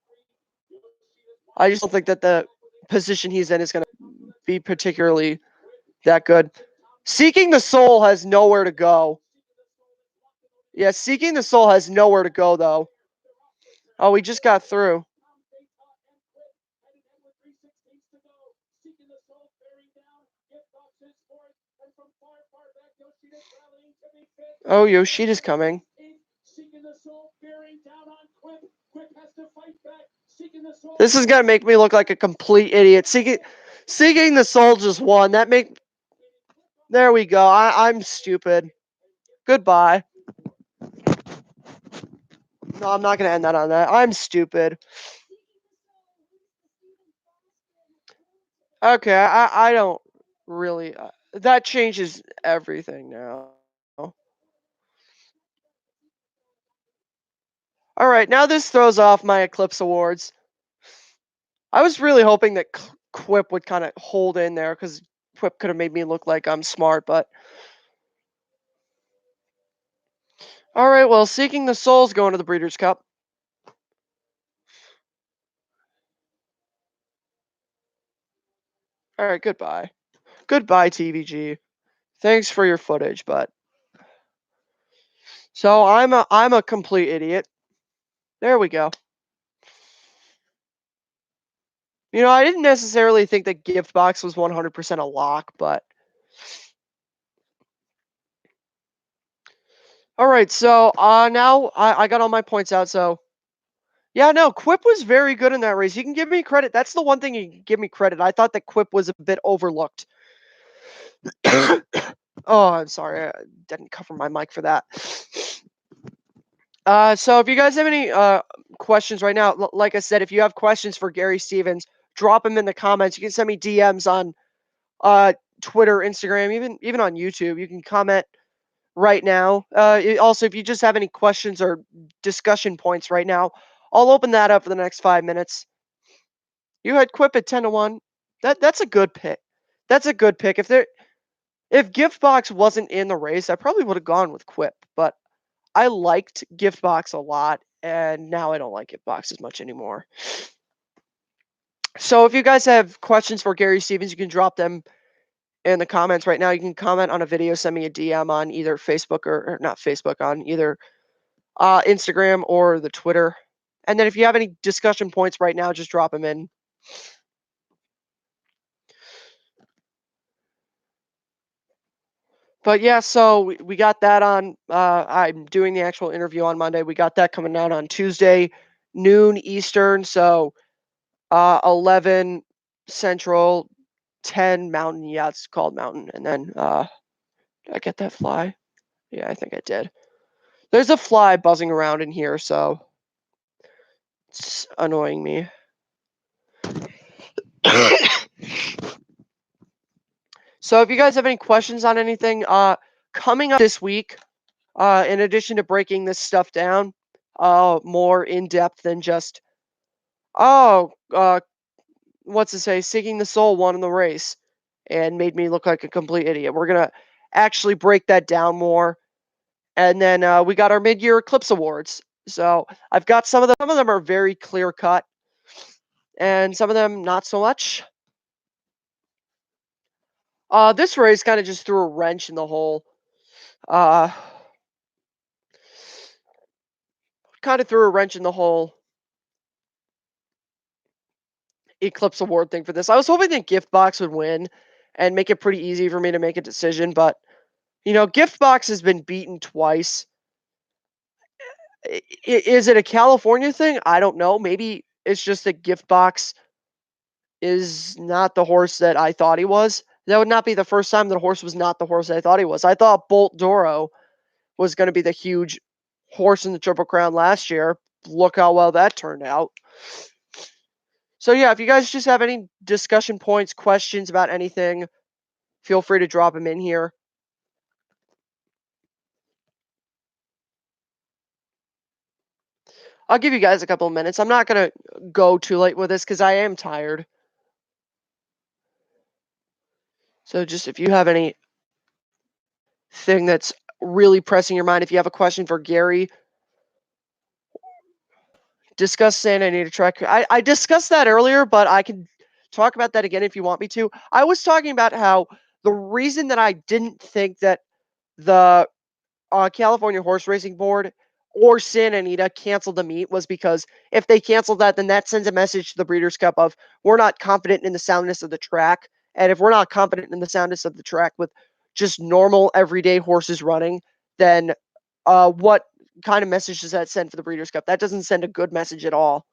I just don't think that the position he's in is going to be particularly that good. Seeking the Soul has nowhere to go. Yeah, Seeking the Soul has nowhere to go though. Oh, we just got through. Oh, Yoshida's coming. This is gonna make me look like a complete idiot. Seeking the Soul just won. There we go. I'm stupid. Goodbye. No, I'm not gonna end that on that. I'm stupid. Okay, I don't really. That changes everything now. All right, now this throws off my Eclipse Awards. I was really hoping that Quip would kind of hold in there because Quip could have made me look like I'm smart, but. All right, well, Seeking the Soul's going to the Breeders' Cup. All right, goodbye. Goodbye, TVG. Thanks for your footage, but. So I'm a complete idiot. There we go. I didn't necessarily think that Gift Box was 100% a lock, but. All right, so now I got all my points out. So Yeah, no, Quip was very good in that race. You can give me credit. That's the one thing you can give me credit. I thought that Quip was a bit overlooked. Oh, I'm sorry. I didn't cover my mic for that. So if you guys have any questions right now, like I said, if you have questions for Gary Stevens, drop them in the comments. You can send me DMs on Twitter, Instagram, even on YouTube. You can comment right now. Also, if you just have any questions or discussion points right now, I'll open that up for the next 5 minutes. You had Quip at 10-1. That's a good pick. That's a good pick. If Giftbox wasn't in the race, I probably would have gone with Quip, but I liked Giftbox a lot, and now I don't like Giftbox as much anymore. So if you guys have questions for Gary Stevens, you can drop them in the comments right now. You can comment on a video, send me a DM on either Facebook or not Facebook, on either Instagram or the Twitter. And then if you have any discussion points right now, just drop them in. But yeah, so we got that on. I'm doing the actual interview on Monday. We got that coming out on Tuesday, noon Eastern. So 11 Central, 10 Mountain. Yeah, it's called Mountain. And then did I get that fly? Yeah, I think I did. There's a fly buzzing around in here, so it's annoying me. So if you guys have any questions on anything, coming up this week, in addition to breaking this stuff down, more in depth than just, oh, what's to say, Seeking the Soul won in the race and made me look like a complete idiot. We're gonna actually break that down more, and then we got our mid-year Eclipse Awards. So I've got some of them. Some of them are very clear cut, and some of them not so much. This race kind of just threw a wrench in the whole. Uh, kind of threw a wrench in the whole Eclipse Award thing for this. I was hoping that Giftbox would win and make it pretty easy for me to make a decision, but Giftbox has been beaten twice. Is it a California thing? I don't know. Maybe it's just that Giftbox is not the horse that I thought he was. That would not be the first time that a horse was not the horse that I thought he was. I thought Bolt Doro was going to be the huge horse in the Triple Crown last year. Look how well that turned out. So yeah, if you guys just have any discussion points, questions about anything, feel free to drop them in here. I'll give you guys a couple of minutes. I'm not going to go too late with this because I am tired. So just if you have anything that's really pressing your mind, if you have a question for Gary, discuss Santa Anita track. I discussed that earlier, but I can talk about that again if you want me to. I was talking about how the reason that I didn't think that the California Horse Racing Board or Santa Anita canceled the meet was because if they canceled that, then that sends a message to the Breeders' Cup of we're not confident in the soundness of the track. And if we're not confident in the soundness of the track with just normal everyday horses running, then what kind of message does that send for the Breeders' Cup? That doesn't send a good message at all.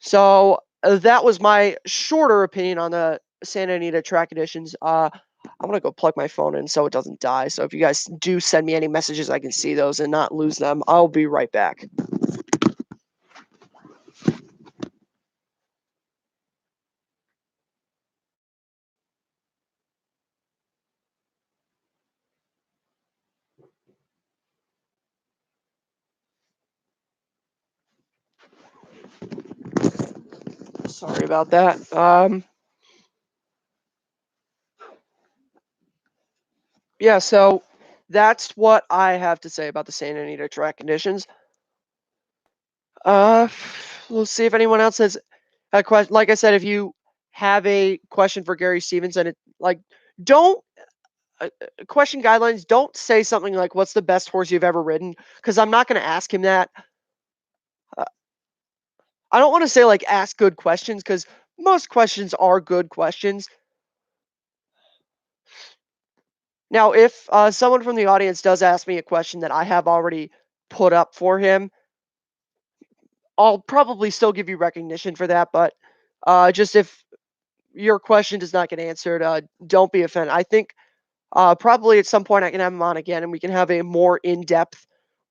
So that was my shorter opinion on the Santa Anita track editions. I'm gonna go plug my phone in so it doesn't die. So if you guys do send me any messages, I can see those and not lose them. I'll be right back. Sorry about that. Yeah, so that's what I have to say about the Santa Anita track conditions. Uh, we'll see if anyone else has a question. Like I said, if you have a question for Gary Stevens, and don't question guidelines. Don't say something like, "What's the best horse you've ever ridden?" Because I'm not going to ask him that. Uh, I don't want to say like ask good questions because most questions are good questions. Now, if someone from the audience does ask me a question that I have already put up for him, I'll probably still give you recognition for that, but just if your question does not get answered, don't be offended. I think probably at some point I can have him on again and we can have a more in-depth,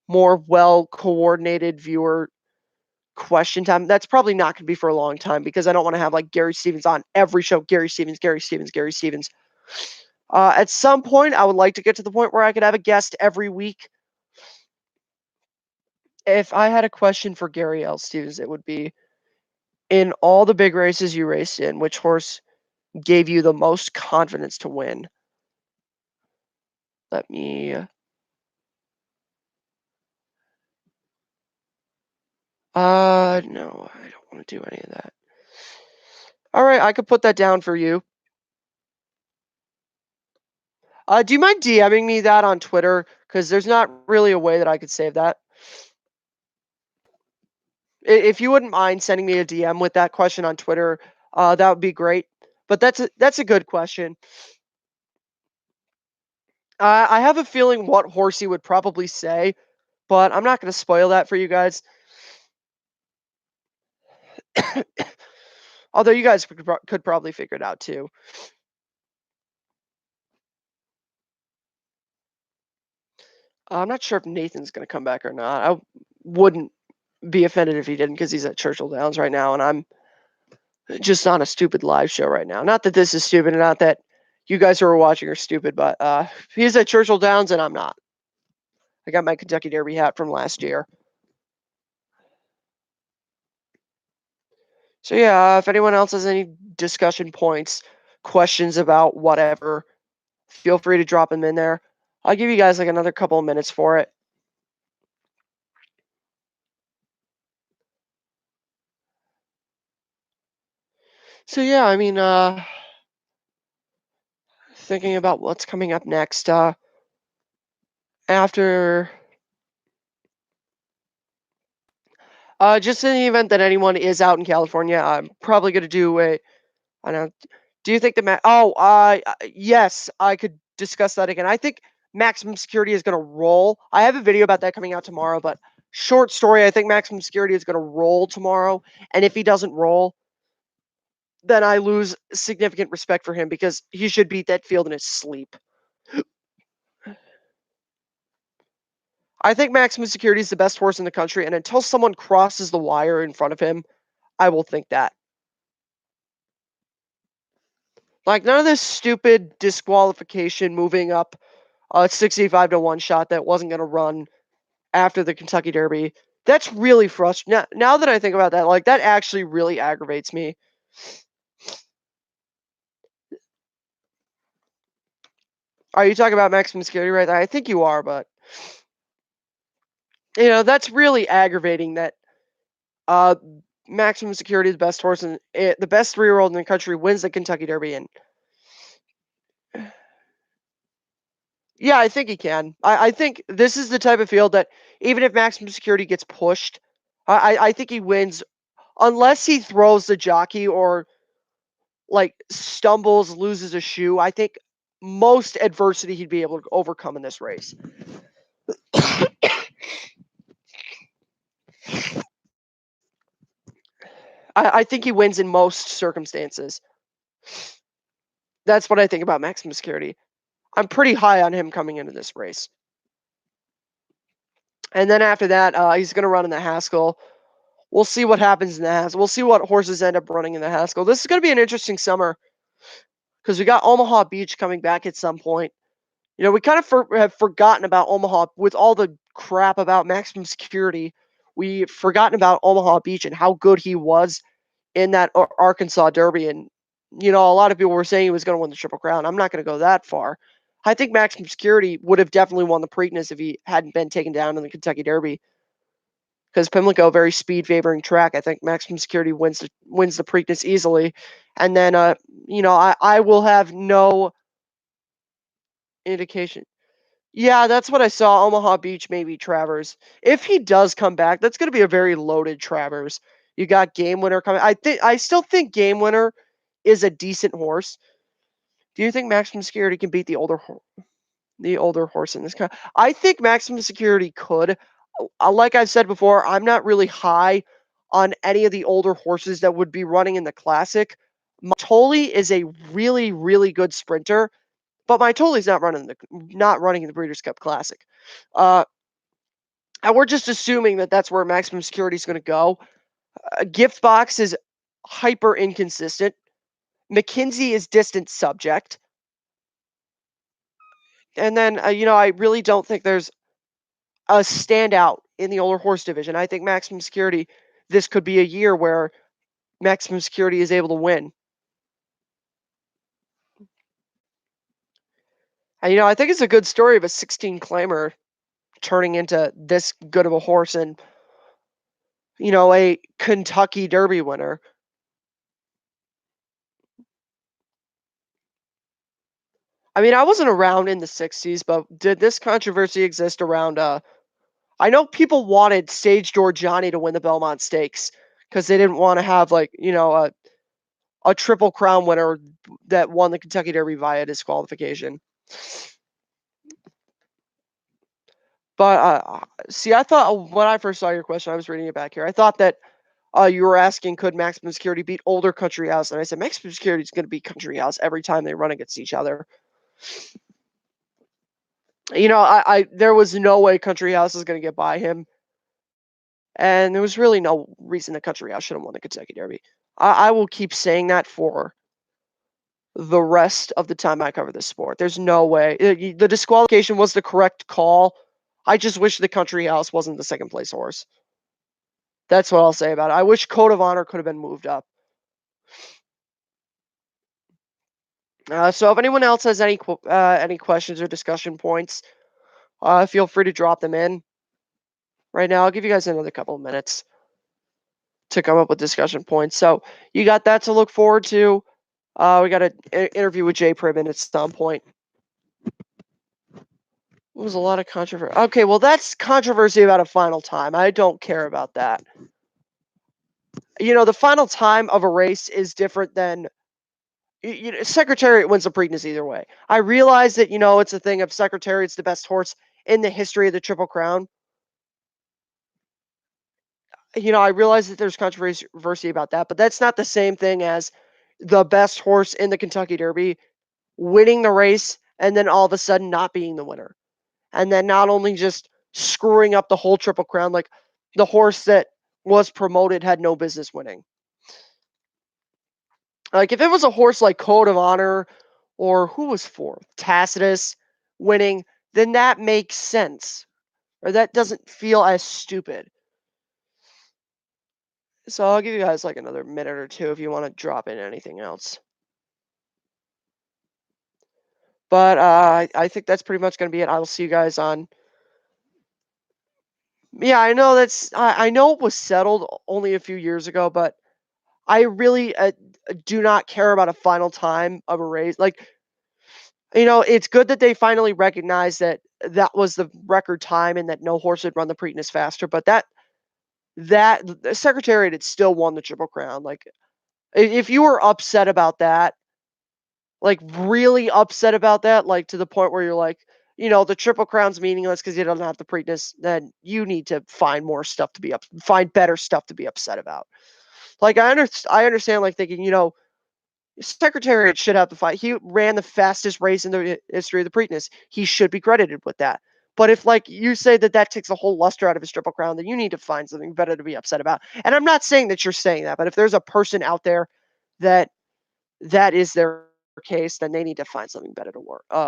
more well-coordinated viewer question time. That's probably not going to be for a long time because I don't want to have like Gary Stevens on every show. Gary Stevens, Gary Stevens, Gary Stevens. At some point, I would like to get to the point where I could have a guest every week. If I had a question for Gary L. Stevens, it would be in all the big races you raced in, which horse gave you the most confidence to win? Let me. No, I don't want to do any of that. All right, I could put that down for you. Do you mind DMing me that on Twitter? Because there's not really a way that I could save that. If you wouldn't mind sending me a DM with that question on Twitter, that would be great. But that's a good question. I have a feeling what Horsey would probably say, but I'm not going to spoil that for you guys. Although you guys could probably figure it out too. I'm not sure if Nathan's going to come back or not. I wouldn't be offended if he didn't because he's at Churchill Downs right now, and I'm just on a stupid live show right now. Not that this is stupid, and not that you guys who are watching are stupid, but he's at Churchill Downs and I'm not. I got my Kentucky Derby hat from last year. So yeah, if anyone else has any discussion points, questions about whatever, feel free to drop them in there. I'll give you guys like another couple of minutes for it. So yeah, I mean, thinking about what's coming up next. After, just in the event that anyone is out in California, I'm probably gonna do a. I don't know. Do you think the yes, I could discuss that again. I think maximum security is gonna roll. I have a video about that coming out tomorrow, but short story, I think maximum security is gonna roll tomorrow, and if he doesn't roll, then I lose significant respect for him because he should beat that field in his sleep. I think maximum security is the best horse in the country, and until someone crosses the wire in front of him, I will think that. Like none of this stupid disqualification moving up 65 to 1 shot that wasn't going to run after the Kentucky Derby. That's really frustrating. Now that I think about that, like that actually really aggravates me. Are you talking about maximum security right there? I think you are, but that's really aggravating that uh maximum security is the best horse and the best 3-year-old in the country wins the Kentucky Derby and yeah, I think he can. I think this is the type of field that even if maximum security gets pushed, I think he wins unless he throws the jockey or like stumbles, loses a shoe. I think most adversity he'd be able to overcome in this race. I think he wins in most circumstances. That's what I think about maximum security. I'm pretty high on him coming into this race. And then after that, he's going to run in the Haskell. We'll see what happens in the Haskell. We'll see what horses end up running in the Haskell. This is going to be an interesting summer because we got Omaha Beach coming back at some point. We kind of have forgotten about Omaha with all the crap about maximum security. We've forgotten about Omaha Beach and how good he was in that Arkansas Derby. And, a lot of people were saying he was going to win the Triple Crown. I'm not going to go that far. I think maximum security would have definitely won the Preakness if he hadn't been taken down in the Kentucky Derby. Because Pimlico, very speed favoring track, I think maximum security wins the Preakness easily. And then, I will have no indication. Yeah, that's what I saw. Omaha Beach, maybe Travers. If he does come back, that's going to be a very loaded Travers. You got Game Winner coming. I still think Game Winner is a decent horse. Do you think Maximum Security can beat the older horse in this kind? I think Maximum Security could. Like I've said before, I'm not really high on any of the older horses that would be running in the Classic. Matoli is a really, really good sprinter, but Matoli's not running in the Breeders' Cup Classic. And we're just assuming that that's where Maximum Security is going to go. Gift Box is hyper inconsistent. McKinsey is distant subject. And then, I really don't think there's a standout in the older horse division. I think Maximum Security, this could be a year where Maximum Security is able to win. And, I think it's a good story of a 16 claimer turning into this good of a horse and, a Kentucky Derby winner. I mean, I wasn't around in the 60s, but did this controversy exist around I know people wanted Sage Georgiani to win the Belmont Stakes because they didn't want to have a Triple Crown winner that won the Kentucky Derby via disqualification. But see, I thought when I first saw your question, I was reading it back here. I thought that you were asking, could Maximum Security beat older Country House? And I said, Maximum Security is going to beat Country House every time they run against each other. I there was no way Country House is going to get by him. And there was really no reason that Country House should have won the Kentucky Derby. I will keep saying that for the rest of the time I cover this sport. There's no way. The disqualification was the correct call. I just wish the Country House wasn't the second place horse. That's what I'll say about it. I wish Code of Honor could have been moved up. So if anyone else has any questions or discussion points, feel free to drop them in. Right now, I'll give you guys another couple of minutes to come up with discussion points. So you got that to look forward to. We got an interview with Jay Pribbin at some point. It was a lot of controversy. Okay, well, that's controversy about a final time. I don't care about that. The final time of a race is different than Secretariat wins the Preakness either way. I realize that it's a thing of Secretariat's the best horse in the history of the Triple Crown. I realize that there's controversy about that, but that's not the same thing as the best horse in the Kentucky Derby winning the race and then all of a sudden not being the winner. And then not only just screwing up the whole Triple Crown, like the horse that was promoted had no business winning. Like if it was a horse like Code of Honor or who was fourth, Tacitus winning, then that makes sense. Or that doesn't feel as stupid. So I'll give you guys like another minute or two if you want to drop in anything else. But I think that's pretty much going to be it. I will see you guys on. Yeah, I know I know it was settled only a few years ago, but I really do not care about a final time of a race. Like, it's good that they finally recognized that that was the record time and that no horse had run the Preakness faster. But that the Secretariat had still won the Triple Crown. Like, if you were upset about that, like really upset about that, like to the point where you're like, the Triple Crown's meaningless because you don't have the Preakness, then you need to find find better stuff to be upset about. Like I understand, like thinking, Secretariat should have the fight. He ran the fastest race in the history of the Preakness. He should be credited with that. But if like you say that takes a whole luster out of his Triple Crown, then you need to find something better to be upset about. And I'm not saying that you're saying that, but if there's a person out there that is their case, then they need to find something better to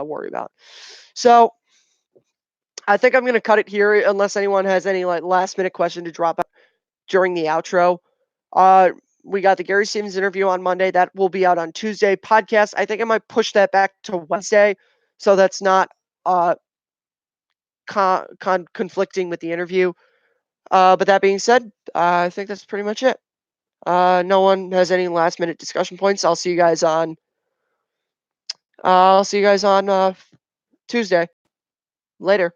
worry about. So I think I'm going to cut it here unless anyone has any like last minute question to drop out during the outro. We got the Gary Stevens interview on Monday. That will be out on Tuesday. Podcast, I think I might push that back to Wednesday, so that's not conflicting with the interview. But that being said, I think that's pretty much it. No one has any last minute discussion points. I'll see you guys on. Tuesday. Later.